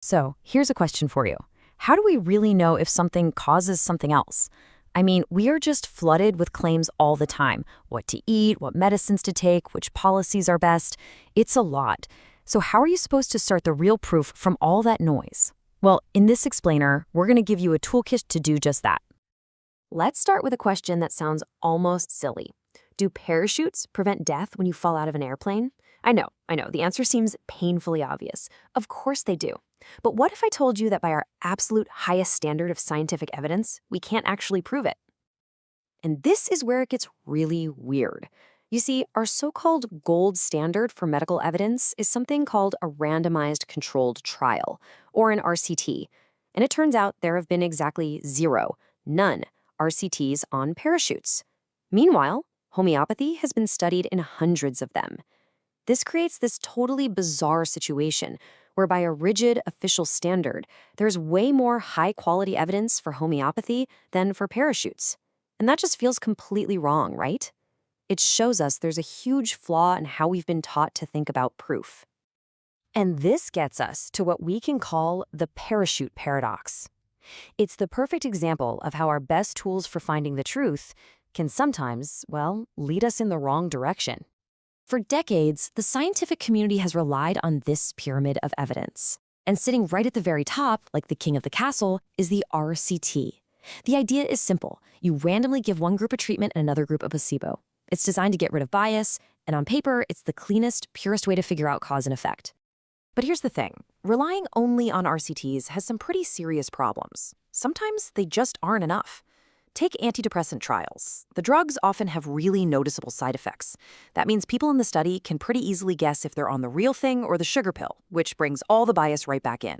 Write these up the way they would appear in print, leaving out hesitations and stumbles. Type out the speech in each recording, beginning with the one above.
So, here's a question for you. How do we really know if something causes something else? I mean, we are just flooded with claims all the time. What to eat, what medicines to take, which policies are best. It's a lot. So how are you supposed to start the real proof from all that noise? Well, in this explainer, we're going to give you a toolkit to do just that. Let's start with a question that sounds almost silly. Do parachutes prevent death when you fall out of an airplane? I know. The answer seems painfully obvious. Of course they do. But what if I told you that by our absolute highest standard of scientific evidence, we can't actually prove it? And this is where it gets really weird. You see, our so-called gold standard for medical evidence is something called a randomized controlled trial, or an RCT. And it turns out there have been exactly zero, none, RCTs on parachutes. Meanwhile, homeopathy has been studied in hundreds of them. This creates this totally bizarre situation where by a rigid official standard, there's way more high-quality evidence for homeopathy than for parachutes. And that just feels completely wrong, right? It shows us there's a huge flaw in how we've been taught to think about proof. And this gets us to what we can call the parachute paradox. It's the perfect example of how our best tools for finding the truth can sometimes, well, lead us in the wrong direction. For decades, the scientific community has relied on this pyramid of evidence. And sitting right at the very top, like the king of the castle, is the RCT. The idea is simple. You randomly give one group a treatment and another group a placebo. It's designed to get rid of bias, and on paper, it's the cleanest, purest way to figure out cause and effect. But here's the thing. Relying only on RCTs has some pretty serious problems. Sometimes they just aren't enough. Take antidepressant trials. The drugs often have really noticeable side effects. That means people in the study can pretty easily guess if they're on the real thing or the sugar pill, which brings all the bias right back in.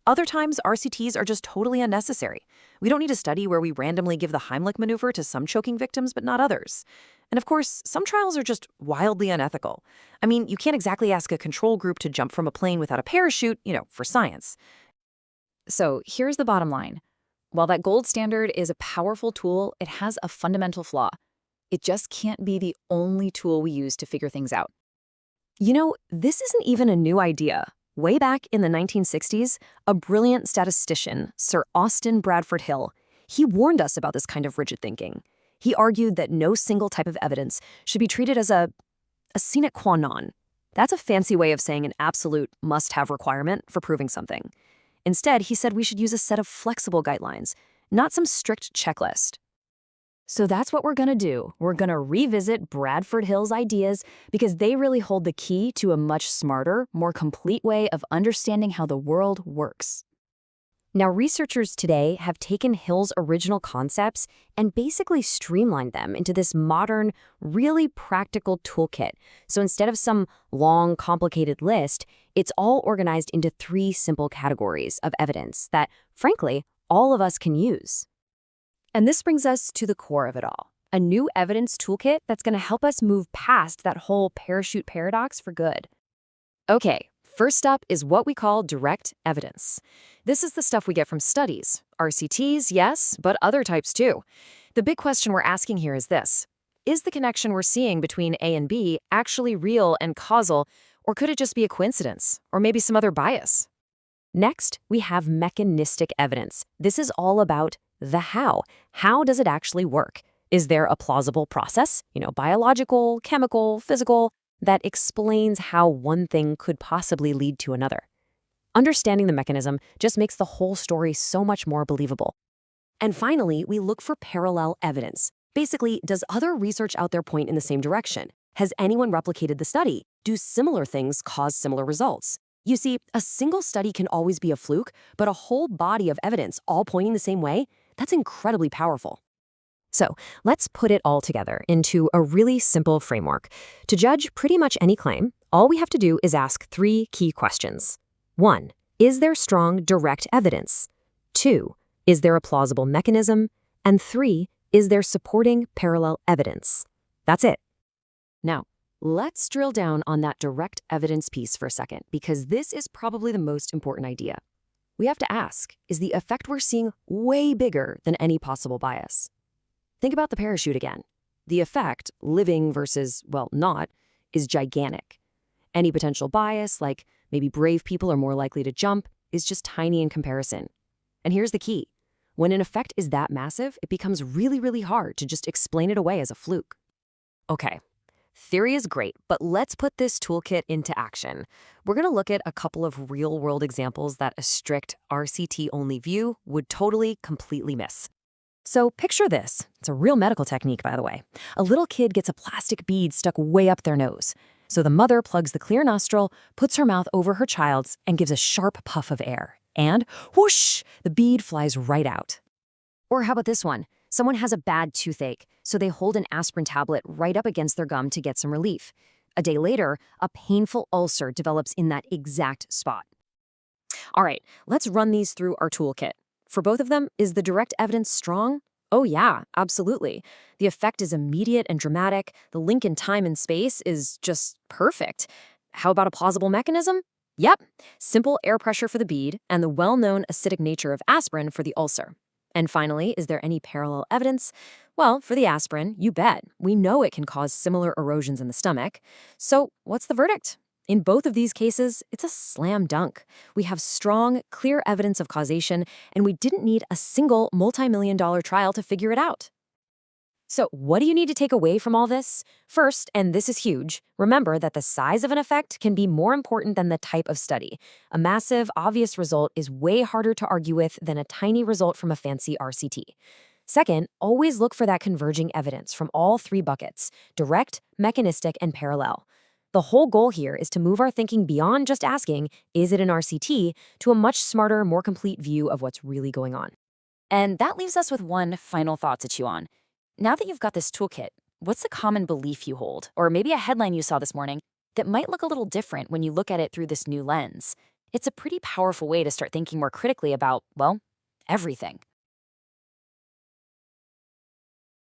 Other times, RCTs are just totally unnecessary. We don't need a study where we randomly give the Heimlich maneuver to some choking victims, but not others. And of course, some trials are just wildly unethical. I mean, you can't exactly ask a control group to jump from a plane without a parachute, for science. So here's the bottom line. While that gold standard is a powerful tool, it has a fundamental flaw. It just can't be the only tool we use to figure things out. This isn't even a new idea. Way back in the 1960s, a brilliant statistician, Sir Austin Bradford Hill, he warned us about this kind of rigid thinking. He argued that no single type of evidence should be treated as a sine qua non. That's a fancy way of saying an absolute must-have requirement for proving something. Instead, he said we should use a set of flexible guidelines, not some strict checklist. So that's what we're going to do. We're going to revisit Bradford Hill's ideas because they really hold the key to a much smarter, more complete way of understanding how the world works. Now, researchers today have taken Hill's original concepts and basically streamlined them into this modern, really practical toolkit. So instead of some long, complicated list, it's all organized into 3 simple categories of evidence that, frankly, all of us can use. And this brings us to the core of it all, a new evidence toolkit that's going to help us move past that whole parachute paradox for good. Okay. First up is what we call direct evidence. This is the stuff we get from studies. RCTs, yes, but other types too. The big question we're asking here is this. Is the connection we're seeing between A and B actually real and causal, or could it just be a coincidence, or maybe some other bias? Next, we have mechanistic evidence. This is all about the how. How does it actually work? Is there a plausible process, biological, chemical, physical, that explains how one thing could possibly lead to another? Understanding the mechanism just makes the whole story so much more believable. And finally, we look for parallel evidence. Basically, does other research out there point in the same direction? Has anyone replicated the study? Do similar things cause similar results? You see, a single study can always be a fluke, but a whole body of evidence all pointing the same way, that's incredibly powerful. So let's put it all together into a really simple framework. To judge pretty much any claim, all we have to do is ask 3 key questions. 1. Is there strong direct evidence? 2. Is there a plausible mechanism? And 3. Is there supporting parallel evidence? That's it. Now, let's drill down on that direct evidence piece for a second, because this is probably the most important idea. We have to ask, is the effect we're seeing way bigger than any possible bias? Think about the parachute again. The effect, living versus, not, is gigantic. Any potential bias, like maybe brave people are more likely to jump, is just tiny in comparison. And here's the key. When an effect is that massive, it becomes really, really hard to just explain it away as a fluke. Okay, theory is great, but let's put this toolkit into action. We're going to look at a couple of real-world examples that a strict RCT-only view would totally, completely miss. So picture this. It's a real medical technique, by the way. A little kid gets a plastic bead stuck way up their nose. So the mother plugs the clear nostril, puts her mouth over her child's, and gives a sharp puff of air. And whoosh, the bead flies right out. Or how about this one? Someone has a bad toothache, so they hold an aspirin tablet right up against their gum to get some relief. A day later, a painful ulcer develops in that exact spot. All right, let's run these through our toolkit. For both of them, is the direct evidence strong? Oh yeah, absolutely. The effect is immediate and dramatic. The link in time and space is just perfect. How about a plausible mechanism? Yep, simple air pressure for the bead and the well-known acidic nature of aspirin for the ulcer. And finally, is there any parallel evidence? Well, for the aspirin, you bet. We know it can cause similar erosions in the stomach. So what's the verdict? In both of these cases, it's a slam dunk. We have strong, clear evidence of causation, and we didn't need a single multi-million-dollar trial to figure it out. So what do you need to take away from all this? First, and this is huge, remember that the size of an effect can be more important than the type of study. A massive, obvious result is way harder to argue with than a tiny result from a fancy RCT. Second, always look for that converging evidence from all three buckets: direct, mechanistic, and parallel. The whole goal here is to move our thinking beyond just asking, is it an RCT, to a much smarter, more complete view of what's really going on. And that leaves us with one final thought to chew on. Now that you've got this toolkit, what's a common belief you hold, or maybe a headline you saw this morning, that might look a little different when you look at it through this new lens? It's a pretty powerful way to start thinking more critically about, well, everything.